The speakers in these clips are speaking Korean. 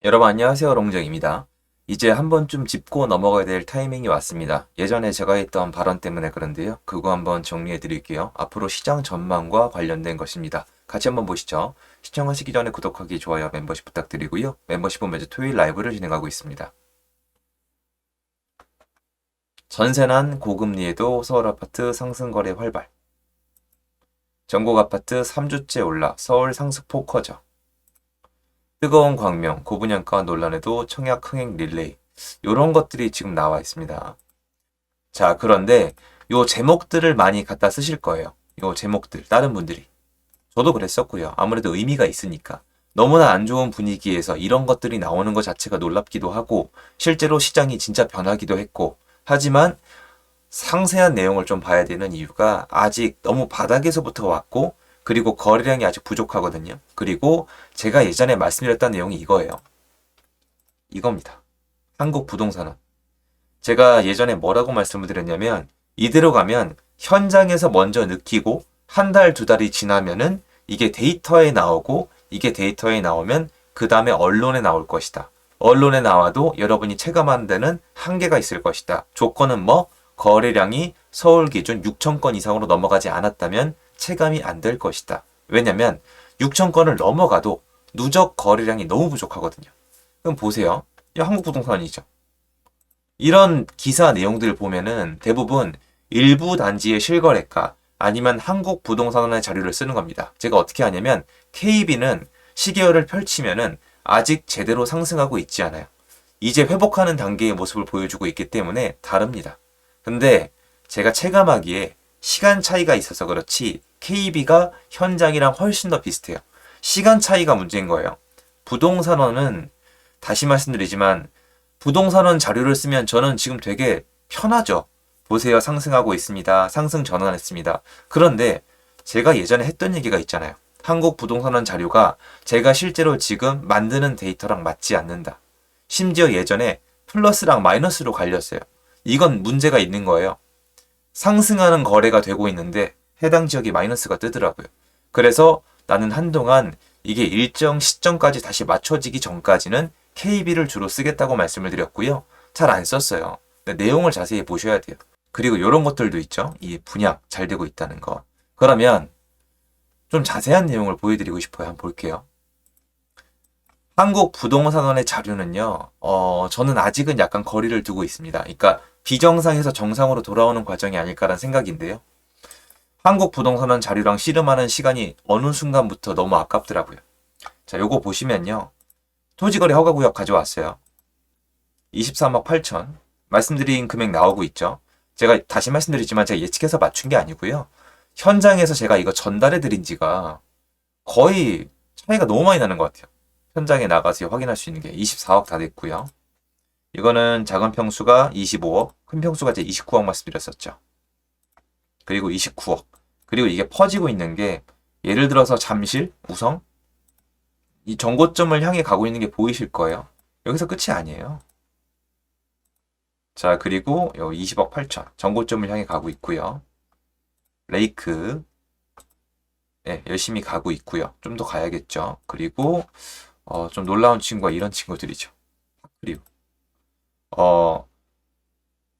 여러분 안녕하세요. 롱정입니다. 이제 한 번쯤 짚고 넘어가야 될 타이밍이 왔습니다. 예전에 제가 했던 발언 때문에 그런데요. 그거 한번 정리해 드릴게요. 앞으로 시장 전망과 관련된 것입니다. 같이 한번 보시죠. 시청하시기 전에 구독하기, 좋아요, 멤버십 부탁드리고요. 멤버십은 매주 토요일 라이브를 진행하고 있습니다. 전세난 고금리에도 서울 아파트 상승 거래 활발. 전국 아파트 3주째 올라 서울 상승폭 커져. 뜨거운 광명, 고분양가 논란에도 청약 흥행 릴레이. 요런 것들이 지금 나와 있습니다. 자, 그런데 요 제목들을 많이 갖다 쓰실 거예요. 요 제목들, 다른 분들이. 저도 그랬었고요. 아무래도 의미가 있으니까. 너무나 안 좋은 분위기에서 이런 것들이 나오는 것 자체가 놀랍기도 하고, 실제로 시장이 진짜 변하기도 했고, 하지만 상세한 내용을 좀 봐야 되는 이유가 아직 너무 바닥에서부터 왔고, 그리고 거래량이 아직 부족하거든요. 그리고 제가 예전에 말씀드렸던 내용이 이거예요. 이겁니다. 한국 부동산은. 제가 예전에 뭐라고 말씀을 드렸냐면, 이대로 가면 현장에서 먼저 느끼고 한 달, 두 달이 지나면은 이게 데이터에 나오고, 이게 데이터에 나오면 그 다음에 언론에 나올 것이다. 언론에 나와도 여러분이 체감하는 데는 한계가 있을 것이다. 조건은 뭐? 거래량이 서울 기준 6천 건 이상으로 넘어가지 않았다면 체감이 안 될 것이다. 왜냐면 6천 건을 넘어가도 누적 거래량이 너무 부족하거든요. 그럼 보세요. 이 한국 부동산이죠. 이런 기사 내용들을 보면은 대부분 일부 단지의 실거래가 아니면 한국 부동산원의 자료를 쓰는 겁니다. 제가 어떻게 하냐면 KB는 시계열을 펼치면은 아직 제대로 상승하고 있지 않아요. 이제 회복하는 단계의 모습을 보여주고 있기 때문에 다릅니다. 근데 제가 체감하기에 시간 차이가 있어서 그렇지 KB가 현장이랑 훨씬 더 비슷해요. 시간 차이가 문제인 거예요. 부동산원은 다시 말씀드리지만 부동산원 자료를 쓰면 저는 지금 되게 편하죠. 보세요. 상승하고 있습니다. 상승 전환했습니다. 그런데 제가 예전에 했던 얘기가 있잖아요. 한국 부동산원 자료가 제가 실제로 지금 만드는 데이터랑 맞지 않는다. 심지어 예전에 플러스랑 마이너스로 갈렸어요. 이건 문제가 있는 거예요. 상승하는 거래가 되고 있는데 해당 지역이 마이너스가 뜨더라고요. 그래서 나는 한동안 이게 일정 시점까지 다시 맞춰지기 전까지는 KB를 주로 쓰겠다고 말씀을 드렸고요. 잘 안 썼어요. 근데 내용을 자세히 보셔야 돼요. 그리고 이런 것들도 있죠. 이 분양 잘 되고 있다는 거. 그러면 좀 자세한 내용을 보여드리고 싶어요. 한번 볼게요. 한국 부동산원의 자료는요, 저는 아직은 약간 거리를 두고 있습니다. 그러니까 비정상에서 정상으로 돌아오는 과정이 아닐까라는 생각인데요. 한국 부동산원 자료랑 씨름하는 시간이 어느 순간부터 너무 아깝더라고요. 자, 요거 보시면요. 토지거래 허가구역 가져왔어요. 23억 8천. 말씀드린 금액 나오고 있죠. 제가 다시 말씀드리지만 제가 예측해서 맞춘 게 아니고요. 현장에서 제가 이거 전달해 드린 지가 거의 차이가 너무 많이 나는 것 같아요. 현장에 나가서 확인할 수 있는 게 24억 다 됐고요. 이거는 작은 평수가 25억, 큰 평수가 이제 29억 말씀드렸었죠. 그리고 29억. 그리고 이게 퍼지고 있는 게 예를 들어서 잠실, 우성 이 정고점을 향해 가고 있는 게 보이실 거예요. 여기서 끝이 아니에요. 자, 그리고 여기 20억 8천 정고점을 향해 가고 있고요. 레이크 네, 열심히 가고 있고요. 좀 더 가야겠죠. 그리고 좀 놀라운 친구가 이런 친구들이죠. 그리고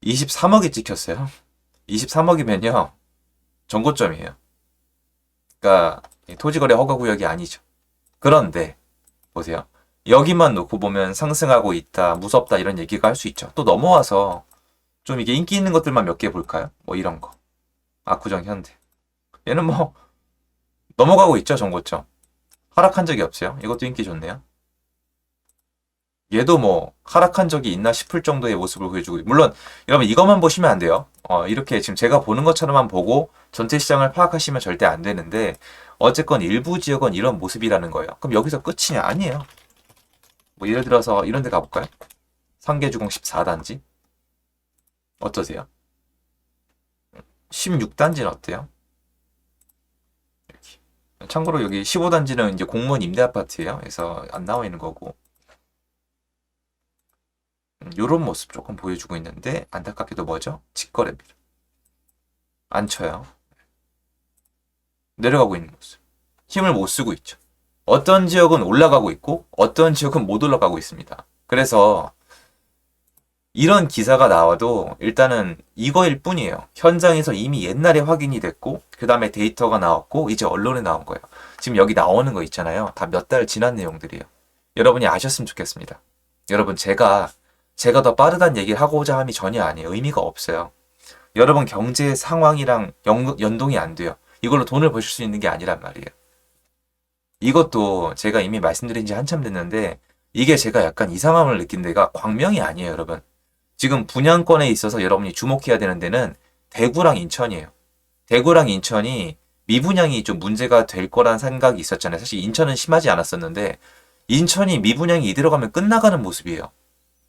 23억이 찍혔어요. 23억이면요. 정고점이에요. 그러니까 토지거래 허가구역이 아니죠. 그런데 보세요. 여기만 놓고 보면 상승하고 있다, 무섭다 이런 얘기가 할 수 있죠. 또 넘어와서 좀 이게 인기 있는 것들만 몇 개 볼까요? 뭐 이런 거. 압구정 현대. 얘는 뭐 넘어가고 있죠, 정고점. 하락한 적이 없어요. 이것도 인기 좋네요. 얘도 뭐 하락한 적이 있나 싶을 정도의 모습을 보여주고 물론 여러분 이것만 보시면 안 돼요. 이렇게 지금 제가 보는 것처럼만 보고 전체 시장을 파악하시면 절대 안 되는데 어쨌건 일부 지역은 이런 모습이라는 거예요. 그럼 여기서 끝이냐? 아니에요. 뭐 예를 들어서 이런 데 가볼까요? 상계주공 14단지 어떠세요? 16단지는 어때요? 이렇게. 참고로 여기 15단지는 이제 공무원 임대 아파트예요. 그래서 안 나와 있는 거고 요런 모습 조금 보여주고 있는데 안타깝게도 뭐죠? 직거래입니다. 안 쳐요. 내려가고 있는 모습. 힘을 못 쓰고 있죠. 어떤 지역은 올라가고 있고 어떤 지역은 못 올라가고 있습니다. 그래서 이런 기사가 나와도 일단은 이거일 뿐이에요. 현장에서 이미 옛날에 확인이 됐고 그 다음에 데이터가 나왔고 이제 언론에 나온 거예요. 지금 여기 나오는 거 있잖아요. 다 몇 달 지난 내용들이에요. 여러분이 아셨으면 좋겠습니다. 여러분 제가 더 빠르다는 얘기를 하고자 함이 전혀 아니에요. 의미가 없어요. 여러분 경제 상황이랑 연동이 안 돼요. 이걸로 돈을 버실 수 있는 게 아니란 말이에요. 이것도 제가 이미 말씀드린 지 한참 됐는데 이게 제가 약간 이상함을 느낀 데가 광명이 아니에요, 여러분. 지금 분양권에 있어서 여러분이 주목해야 되는 데는 대구랑 인천이에요. 대구랑 인천이 미분양이 좀 문제가 될 거란 생각이 있었잖아요. 사실 인천은 심하지 않았었는데 인천이 미분양이 이대로 가면 끝나가는 모습이에요.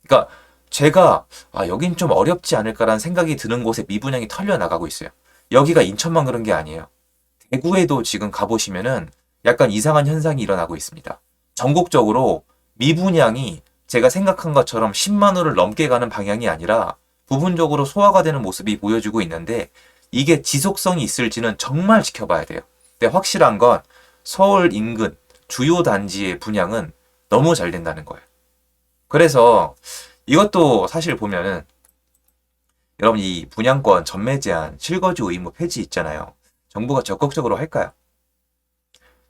그러니까 제가 여긴 좀 어렵지 않을까라는 생각이 드는 곳에 미분양이 털려 나가고 있어요. 여기가 인천만 그런 게 아니에요. 대구에도 지금 가보시면은 약간 이상한 현상이 일어나고 있습니다. 전국적으로 미분양이 제가 생각한 것처럼 10만 호를 넘게 가는 방향이 아니라 부분적으로 소화가 되는 모습이 보여주고 있는데 이게 지속성이 있을지는 정말 지켜봐야 돼요. 근데 확실한 건 서울 인근 주요 단지의 분양은 너무 잘 된다는 거예요. 그래서 이것도 사실 보면은 여러분 이 분양권 전매 제한 실거주 의무 폐지 있잖아요. 정부가 적극적으로 할까요?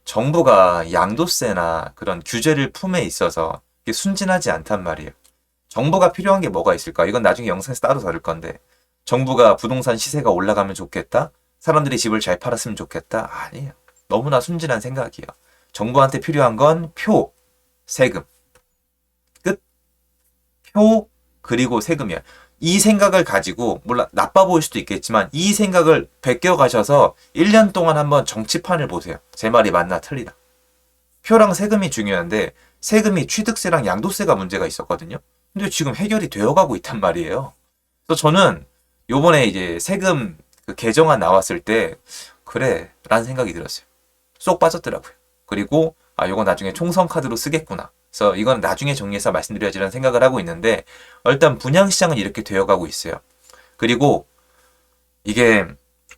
정부가 양도세나 그런 규제를 품에 있어서 이게 순진하지 않단 말이에요. 정부가 필요한 게 뭐가 있을까? 이건 나중에 영상에서 따로 다룰 건데 정부가 부동산 시세가 올라가면 좋겠다? 사람들이 집을 잘 팔았으면 좋겠다? 아니에요. 너무나 순진한 생각이에요. 정부한테 필요한 건 표, 세금. 끝. 표, 그리고 세금이야. 이 생각을 가지고, 물론 나빠 보일 수도 있겠지만, 이 생각을 베껴 가셔서 1년 동안 한번 정치판을 보세요. 제 말이 맞나 틀리다. 표랑 세금이 중요한데, 세금이 취득세랑 양도세가 문제가 있었거든요. 근데 지금 해결이 되어 가고 있단 말이에요. 그래서 저는 요번에 이제 세금 그 개정안 나왔을 때, 그래, 라는 생각이 들었어요. 쏙 빠졌더라고요. 그리고, 요거 나중에 총선 카드로 쓰겠구나. 그래서 이건 나중에 정리해서 말씀드려야지라는 생각을 하고 있는데 일단 분양시장은 이렇게 되어가고 있어요. 그리고 이게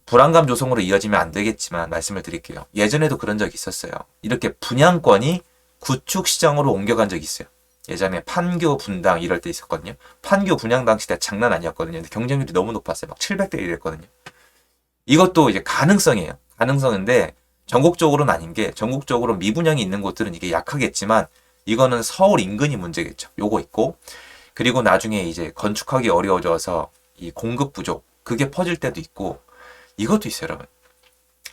불안감 조성으로 이어지면 안 되겠지만 말씀을 드릴게요. 예전에도 그런 적이 있었어요. 이렇게 분양권이 구축시장으로 옮겨간 적이 있어요. 예전에 판교 분당 이럴 때 있었거든요. 판교 분양당 시대 장난 아니었거든요. 근데 경쟁률이 너무 높았어요. 막 700대 1이랬거든요. 이것도 이제 가능성이에요. 가능성인데 전국적으로는 아닌 게 전국적으로 미분양이 있는 곳들은 이게 약하겠지만 이거는 서울 인근이 문제겠죠. 요거 있고 그리고 나중에 이제 건축하기 어려워져서 이 공급 부족 그게 퍼질 때도 있고 이것도 있어요, 여러분.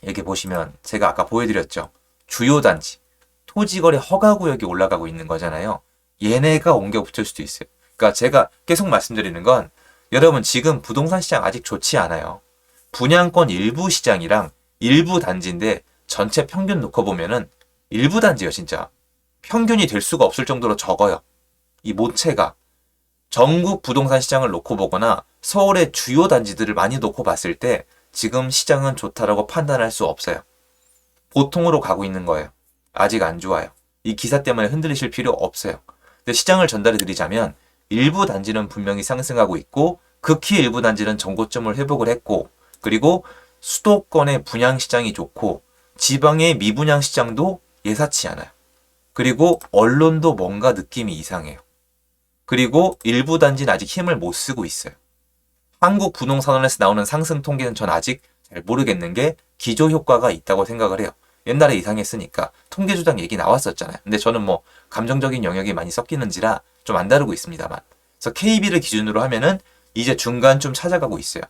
여기 보시면 제가 아까 보여드렸죠. 주요 단지 토지거래 허가구역이 올라가고 있는 거잖아요. 얘네가 옮겨 붙을 수도 있어요. 그러니까 제가 계속 말씀드리는 건 여러분 지금 부동산 시장 아직 좋지 않아요. 분양권 일부 시장이랑 일부 단지인데 전체 평균 놓고 보면은 일부 단지요, 진짜. 평균이 될 수가 없을 정도로 적어요. 이 모체가 전국 부동산 시장을 놓고 보거나 서울의 주요 단지들을 많이 놓고 봤을 때 지금 시장은 좋다라고 판단할 수 없어요. 보통으로 가고 있는 거예요. 아직 안 좋아요. 이 기사 때문에 흔들리실 필요 없어요. 근데 시장을 전달해 드리자면 일부 단지는 분명히 상승하고 있고 극히 일부 단지는 정고점을 회복을 했고 그리고 수도권의 분양 시장이 좋고 지방의 미분양 시장도 예사치 않아요. 그리고 언론도 뭔가 느낌이 이상해요. 그리고 일부 단지는 아직 힘을 못 쓰고 있어요. 한국 부동산원에서 나오는 상승 통계는 전 아직 잘 모르겠는 게 기저 효과가 있다고 생각을 해요. 옛날에 이상했으니까 통계 조작 얘기 나왔었잖아요. 근데 저는 뭐 감정적인 영역이 많이 섞이는지라 좀 안 다루고 있습니다만. 그래서 KB를 기준으로 하면은 이제 중간쯤 찾아가고 있어요.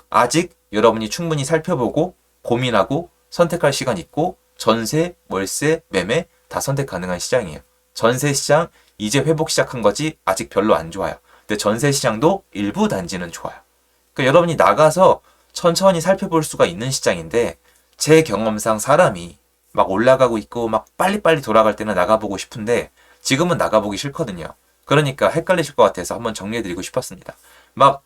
아직 여러분이 충분히 살펴보고 고민하고 선택할 시간 있고 전세, 월세, 매매 다 선택 가능한 시장이에요. 전세 시장 이제 회복 시작한 거지 아직 별로 안 좋아요. 근데 전세 시장도 일부 단지는 좋아요. 그러니까 여러분이 나가서 천천히 살펴볼 수가 있는 시장인데 제 경험상 사람이 막 올라가고 있고 막 빨리빨리 돌아갈 때는 나가보고 싶은데 지금은 나가보기 싫거든요. 그러니까 헷갈리실 것 같아서 한번 정리해드리고 싶었습니다. 막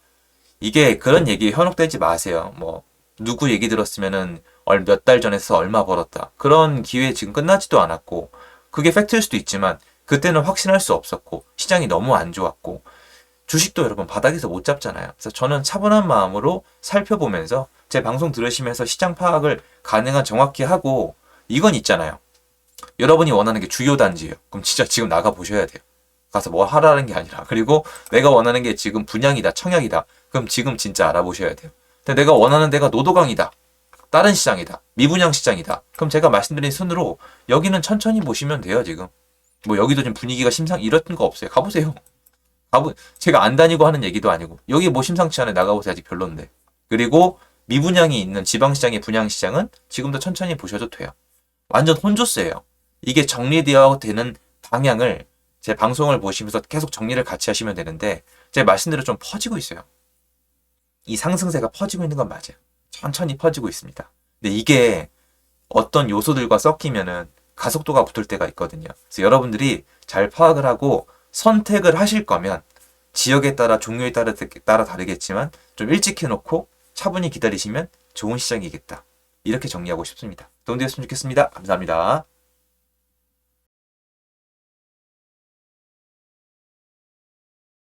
이게 그런 얘기에 현혹되지 마세요. 뭐 누구 얘기 들었으면은 몇 달 전에서 얼마 벌었다. 그런 기회 지금 끝나지도 않았고 그게 팩트일 수도 있지만 그때는 확신할 수 없었고 시장이 너무 안 좋았고 주식도 여러분 바닥에서 못 잡잖아요. 그래서 저는 차분한 마음으로 살펴보면서 제 방송 들으시면서 시장 파악을 가능한 정확히 하고 이건 있잖아요. 여러분이 원하는 게 주요 단지예요. 그럼 진짜 지금 나가 보셔야 돼요. 가서 뭐 하라는 게 아니라. 그리고 내가 원하는 게 지금 분양이다, 청약이다. 그럼 지금 진짜 알아보셔야 돼요. 근데 내가 원하는 데가 노도강이다. 다른 시장이다. 미분양 시장이다. 그럼 제가 말씀드린 순으로 여기는 천천히 보시면 돼요, 지금. 뭐 여기도 좀 분위기가 이런 거 없어요. 가보세요. 제가 안 다니고 하는 얘기도 아니고. 여기 뭐 심상치 않아요. 나가보세요. 아직 별론데. 그리고 미분양이 있는 지방시장의 분양시장은 지금도 천천히 보셔도 돼요. 완전 혼조세예요. 이게 정리되어 되는 방향을 제 방송을 보시면서 계속 정리를 같이 하시면 되는데 제 말씀대로 좀 퍼지고 있어요. 이 상승세가 퍼지고 있는 건 맞아요. 천천히 퍼지고 있습니다. 근데 이게 어떤 요소들과 섞이면은 가속도가 붙을 때가 있거든요. 그래서 여러분들이 잘 파악을 하고 선택을 하실 거면 지역에 따라 종류에 따라 다르겠지만 좀 일찍 해놓고 차분히 기다리시면 좋은 시장이겠다. 이렇게 정리하고 싶습니다. 도움되었으면 좋겠습니다. 감사합니다.